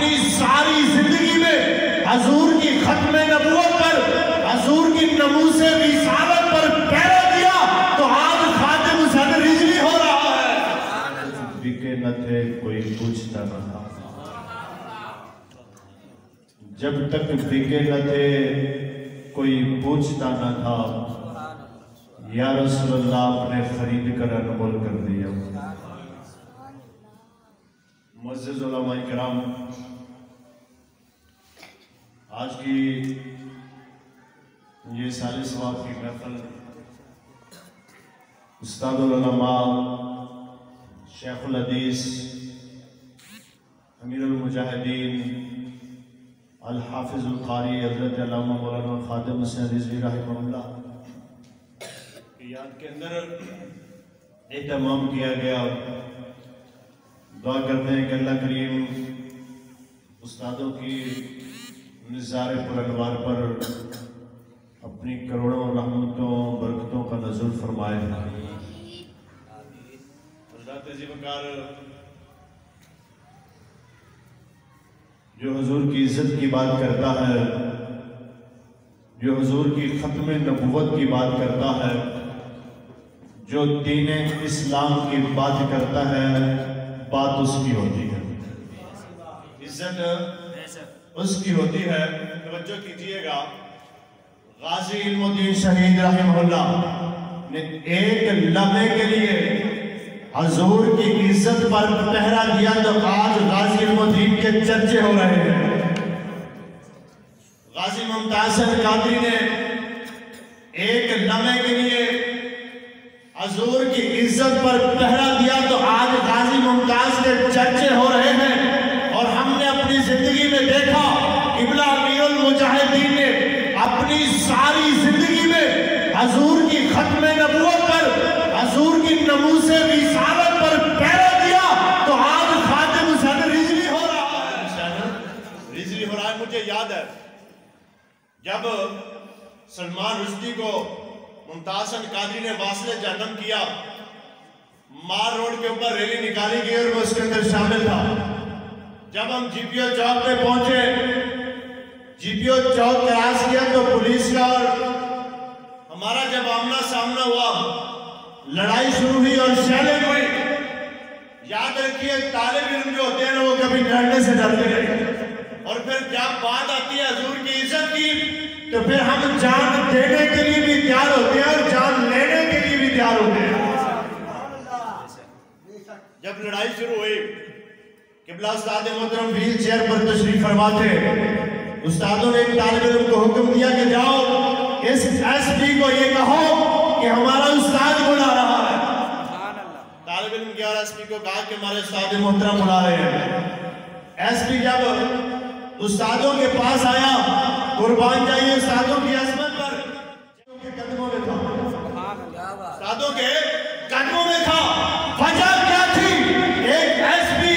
اپنی ساری زندگی میں حضور کی ختم نبوت پر، حضور کی ناموس رسالت پر پیرا دیا تو آج خاتم حسین رضوی ہو رہا ہے۔ بکے نہ تھے کوئی پوچھتا نہ تھا، جب تک بکے نہ تھے کوئی پوچھتا نہ تھا، یا رسول اللہ آپ نے خرید کر انمول کر دیا۔ معزز علماء کرام، آج کی یہ سال ثواب کی محفل استاد العلماء شیخ الحدیث امیر المجاہدین الحافظ القاری حضرت علامہ مولانا خادم حسین رضوی رحمہ اللہ کی یاد کے اندر اہتمام کیا گیا۔ دعا کرتے ہیں کہ اللہ کریم استادوں کی نظار پر انوار پر اپنی کروڑوں رحمتوں برکتوں کا نزول فرمائے۔ حضرات عزیز وقار، جو حضور کی عزت کی بات کرتا ہے، جو حضور کی ختم نبوت کی بات کرتا ہے، جو دین اسلام کی بات کرتا ہے، بات اس کی ہوتی ہے، عزت اس کی ہوتی ہے۔ توجہ کیجئے گا، غازی علم الدین شہید رحمہ اللہ نے ایک لمحے کے لیے حضور کی عزت پر پہرا دیا تو آج غازی علم الدین کے چرچے ہو رہے ہیں۔ غازی ممتاز قادری نے ایک لمحے کے لیے حضور کی عزت پر پہرا دیا تو آج غازی ممتاز کے چرچے ہو رہے ہیں۔ اور ہم نے اپنی زندگی میں دیکھا قبلہ امیر المجاہدین نے اپنی ساری زندگی میں حضور کی ختم نبوت پر، حضور کی ناموس رسالت پر پیرا دیا تو آج خاتم حسین رضوی ہو رہا ہے۔ رضوی ہو رہا ہے۔ مجھے یاد ہے جب سلمان رشدی کو ممتاز قادری نے واصل جہنم کیا، مار روڈ کے اوپر ریلی نکالی گئی اور وہ اس کے اندر شامل تھا۔ جب ہم جی پی او چوک پہ پہنچے، جی پی او چوک کراس کیا تو پولیس کا اور ہمارا جب آمنا سامنا ہوا، لڑائی شروع ہوئی اور شیلنگ ہوئی۔ یاد رکھیے طالب علم جو ہوتے ہیں وہ کبھی لڑنے سے ڈرتے نہیں، اور پھر جب بات آتی ہے حضور کی عزت کی تو پھر ہم جان دینے کے لیے بھی تیار ہوتے ہیں اور جان لینے کے لیے بھی تیار ہوتے ہیں۔ جب لڑائی شروع ہوئی، قبلہ استاد محترم ویل چیئر پر تشریف فرما تھے، استادوں نے ایک طالب علم کو حکم دیا کہ جاؤ اس ایس پی کو یہ کہو کہ ہمارا استاد بلا رہا ہے۔ طالب علم گیا اور ایس پی کو کہا کہ ہمارے استاد محترم بلا رہے ہیں۔ ایس پی جب استادوں کے پاس آیا، قربان جائیے استادوں کی عظمت پر، قدموں میں تھا، استادوں کے قدموں میں تھا۔ وجہ کیا تھی؟ ایک ایس پی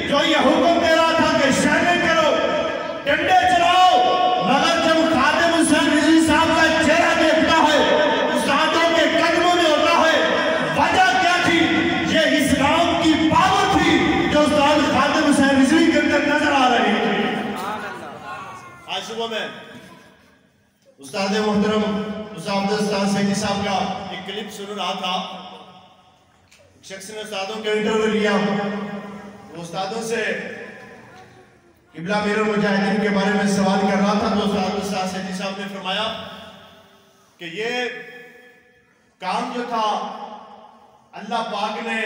جو یہ حکم دے رہا تھا کہ شیلنگ کرو، ڈنڈے چلاؤ، مگر جب خاتم حسین رضوی صاحب کا چہرہ دیکھتا ہے استادوں کے قدموں میں ہوتا ہے۔ وجہ کیا تھی؟ یہ اسلام کی پاور تھی جو استاد خاتم حسین رضوی کے اندر نظر آ رہی تھی۔ آج صبح میں استاد محترم استاد سیدی صاحب کا ایک کلپ سن رہا تھا۔ شخص نے استادوں کے انٹرویو لیا، وہ استادوں سے قبلہ امیر المجاہدین کے بارے میں سوال کر رہا تھا تو استاد سیدی صاحب نے فرمایا کہ یہ کام جو تھا اللہ پاک نے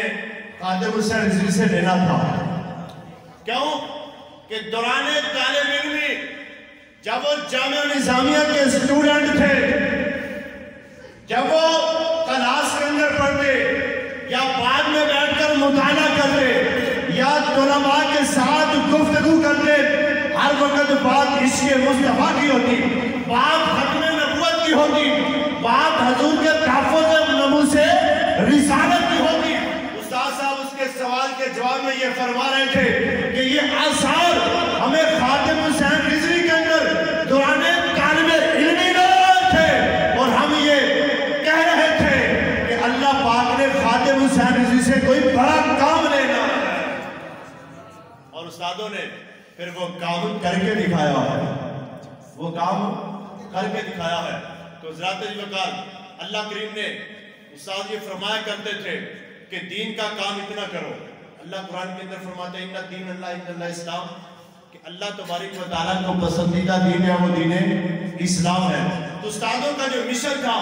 خاتم حسین رضوی سے لینا تھا۔ کیوں؟ کہ دوران طالب علمی جب وہ جامعہ نظامیہ کے اسٹوڈنٹ تھے، جب وہ کلاس کے اندر پڑھتے یا بعد میں بیٹھ کر مطالعہ کرتے یا طلباء کے ساتھ گفتگو کرتے، ہر وقت بات عشق مصطفیٰ کی ہوتی، بات ختم نبوت کی ہوتی، بات حضور کے تحفظ ناموس رسالت کی ہوتی۔ استاد صاحب اس کے سوال کے جواب میں یہ فرما رہے تھے کہ یہ آثار ہمیں خاتم حسین رضوی کے اندر دوران طالب علمی نہ تھے، اور ہم یہ کہہ رہے تھے کہ اللہ پاک نے خاتم حسین رضوی سے کوئی بڑا کام لینا ہے۔ اور استادوں نے پھر وہ کام کر کے دکھایا ہے، وہ کام کر کے دکھایا ہے۔ تو حضرات وقار اللہ کریم نے استاد یہ فرمایا کرتے تھے کہ دین کا کام اتنا کرو۔ اللہ قرآن کے اندر فرماتے ہیں ان دین اللہ ان اللہ اسلام، کہ اللہ تبارک و تعالیٰ کو پسندیدہ دین ہے وہ دین اسلام ہے۔ تو استادوں کا جو مشن تھا،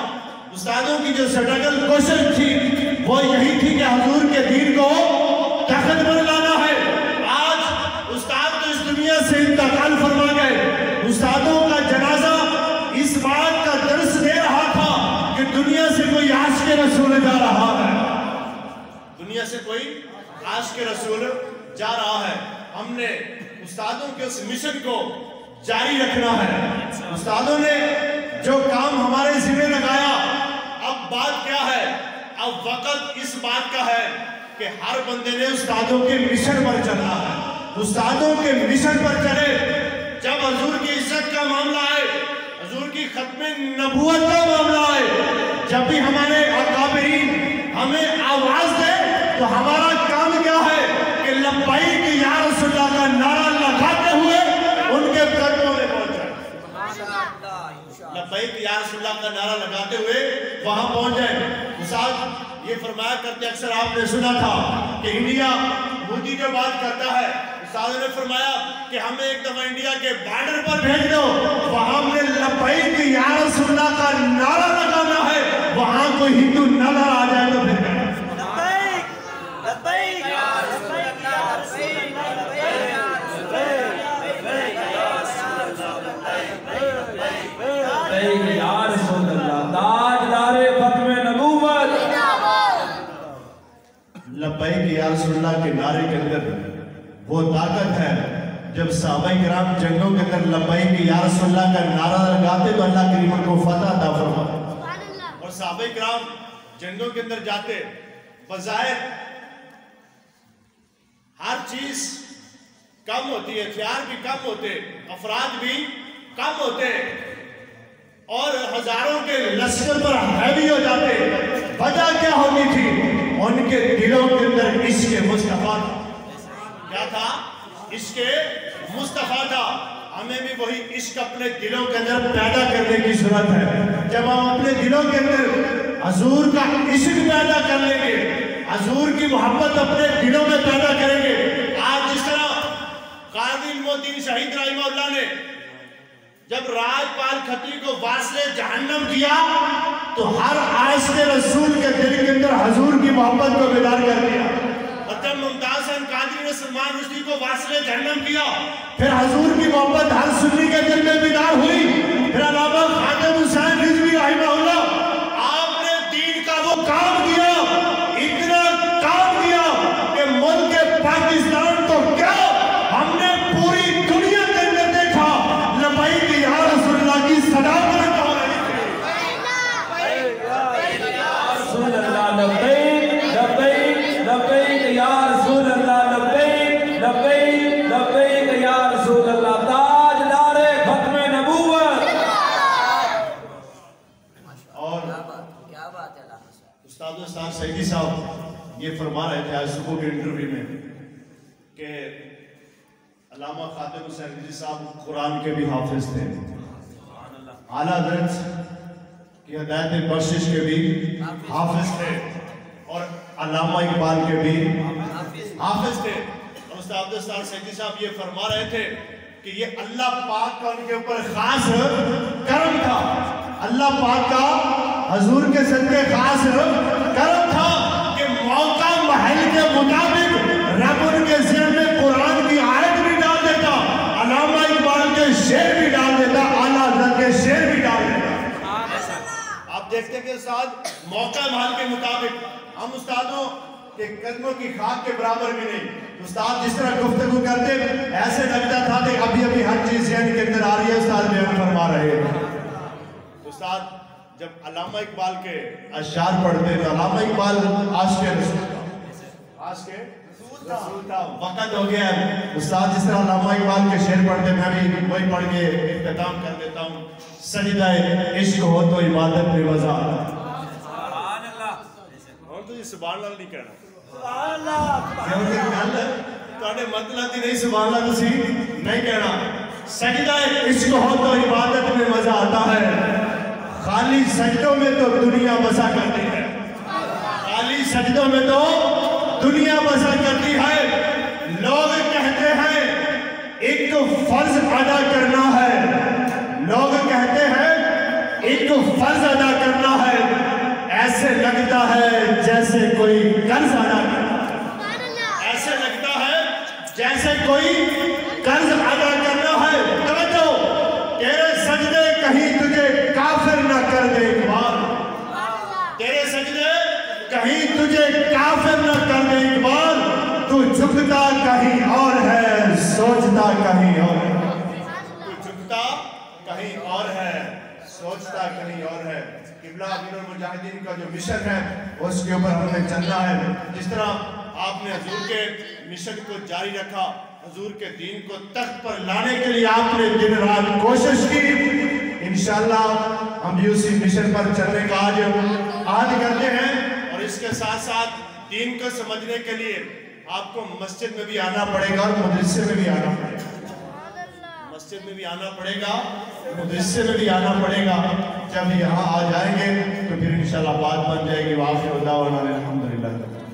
استادوں کی جو سٹرگل کوشش تھی وہ یہی تھی کہ حضور کے دین کو تخت پر لانا ہے۔ آج استاد تو اس دنیا سے انتقال فرما گئے، استادوں کا جنازہ اس بات کا درس دے رہا تھا کہ دنیا سے کوئی عاشق رسول جا رہا ہے، دنیا سے کوئی عاشق رسول جا رہا ہے۔ ہم نے استادوں کے اس مشن کو جاری رکھنا ہے۔ استادوں نے جو کام ہمارے ذمہ لگایا، اب بات کیا ہے؟ اب وقت اس بات کا ہے کہ ہر بندے نے استادوں کے مشن پر چلنا ہے، استادوں کے مشن پر چلے۔ جب حضور کی عزت کا معاملہ ہے، حضور کی ختم نبوت کا معاملہ ہے، جب بھی ہمارے اکابرین ہمیں آواز دے تو ہمارا کام کیا ہے کہ لبیک یا رسول اللہ کا نعرہ لگاتے ہوئے ان کے قدموں میں پہنچ جائیں، لبیک یا رسول اللہ کا نعرہ لگاتے ہوئے وہاں پہنچ جائیں۔ استاد یہ فرمایا کرتے، اکثر آپ نے سنا تھا کہ انڈیا مودی جو بات کرتا ہے، استاد نے فرمایا کہ ہمیں ایک دفعہ انڈیا کے بارڈر پر بھیج دو، وہاں ہم نے لبیک یا رسول اللہ کا نعرہ لگانا ہے، وہاں کوئی ہندو نظر آ جائے تو پھر لبیک یا رسول اللہ کے نعرے کے اندر وہ طاقت ہے۔ جب صحابہ کرام جنگوں کے اندر لبیک یا رسول اللہ کا نعرہ لگاتے تو اللہ کریم ان کو فتح عطا فرماتے، اور صحابہ کرام جنگوں کے اندر جاتے، بظاہر ہر چیز کم ہوتی ہے، ہتھیار بھی کم ہوتے، افراد بھی کم ہوتے، اور ہزاروں کے لشکر پر ہیوی ہو جاتے۔ وجہ کیا ہوتی تھی؟ ان کے دلوں کے اندر عشق مصطفیٰ تھا۔ کیا تھا؟ عشق مصطفیٰ تھا۔ ہمیں بھی وہی عشق اپنے دلوں کے اندر پیدا کرنے کی ضرورت ہے۔ جب ہم اپنے دلوں کے اندر حضور کا عشق پیدا کر لیں گے، حضور کی محبت اپنے دلوں میں پیدا کریں گے۔ آج جس طرح قاضی علم الدین شہید رحمہ اللہ نے جب راج پال کھتری کو واصل جہنم کیا تو ہر عاشق رسول کے دل کے اندر حضور کی محبت کو بیدار کر دیا، اور جب ممتاز حسین قادری نے سلمان رشدی کو واصل جہنم کیا پھر حضور کی محبت ہر سنی کے دل میں بیدار ہوئی۔ پھر علامہ خاتم حسین رضوی رحمہ اللہ، آپ نے دین کا وہ کام کیا، اتنا کام کیا کہ ملک پاکستان تو کیا ہم نے پوری دنیا کے اندر دیکھا لبیک یا رسول اللہ کی صدا بلند ہو رہی تھی۔ رسول اللہ لبیک لبیک لبیک یا رسول اللہ لبیک لبیک لبیک یا رسول اللہ، تاجدار ختم نبوت۔ اور استاد استاد سعیدی صاحب یہ فرما رہے تھے آج صبح کے انٹرویو میں کہ علامہ خاتم حسین رضوی صاحب قرآن کے بھی حافظ تھے، اعلیٰ حضرت کی ہدایت بخشش کے بھی حافظ تھے، اور علامہ اقبال کے بھی حافظ تھے۔ اور استاد استاد سعیدی صاحب یہ فرما رہے تھے کہ یہ اللہ پاک کا ان کے اوپر خاص کرم تھا، اللہ پاک کا حضور کے صدقے خاص کرم تھا کہ موقع محل کے مطابق رب ان کے ذہن میں قرآن کی آیت بھی ڈال دیتا، علامہ اقبال کے شعر بھی ڈال دیتا، اعلیٰ حضرت کے شعر بھی ڈال دیتا۔ آپ دیکھتے ہیں کہ استاد موقع محل کے مطابق، ہم استادوں کے قدموں کی خاک کے برابر بھی نہیں۔ استاد جس طرح گفتگو کرتے ایسے لگتا تھا کہ ابھی ابھی ہر چیز ذہن کے اندر آ رہی ہے، استاد بیان فرما رہے ہیں۔ استاد جب علامہ اقبال کے اشعار پڑھتے تو علامہ اقبال عاشق رسول تھا، عاشق رسول تھا۔ وقت ہو گیا ہے، استاد جس طرح علامہ اقبال کے شعر پڑھتے میں بھی وہی پڑھ کے اختتام کر دیتا ہوں۔ سجدہ عشق ہو تو عبادت بے وضع۔ سبحان اللہ، اور تو یہ سبحان اللہ نہیں کہنا، کیونکہ تواڈے مطلب دی نہیں سبحان اللہ تسی نہیں کہنا سجدہ عشق ہو تو عبادت میں مزہ آتا ہے خالی سجدوں میں تو دنیا بسا کرتی ہے خالی سجدوں میں تو دنیا بسا کرتی ہے لوگ کہتے ہیں ایک فرض ادا کرنا ہے لوگ کہتے ہیں ایک فرض ادا کرنا ہے ایسے لگتا ہے جیسے کوئی قرض ادا کرنا ہے ایسے لگتا ہے جیسے کوئی قرض ادا کرنا ہے توجہ تیرے سجدے کہیں تجھے کافر نہ کر دے اقبال تیرے سجدے کہیں تجھے کافر نہ کر دے اقبال تو جھکتا کہیں اور ہے سوچتا کہیں اور ہے تو جھکتا کہیں اور ہے سوچتا کہیں اور ہے قبلہ امیر المجاہدین کا جو مشن ہے اس کے اوپر ہمیں چلنا ہے جس طرح آپ نے حضور کے مشن کو جاری رکھا حضور کے دین کو تخت پر لانے کے لیے آپ نے دن رات کوشش کی انشاءاللہ ہم بھی اسی مشن پر چلنے کا آج عہد کرتے ہیں اور اس کے ساتھ ساتھ دین کو سمجھنے کے لیے آپ کو مسجد میں بھی آنا پڑے گا اور مدرسے میں بھی آنا پڑے گا مسجد میں بھی آنا پڑے گا مدرسے میں بھی آنا پڑے گا جب یہاں آ جائیں گے تو پھر انشاءاللہ بات بن جائے گی وآخر دعوانا الحمدللہ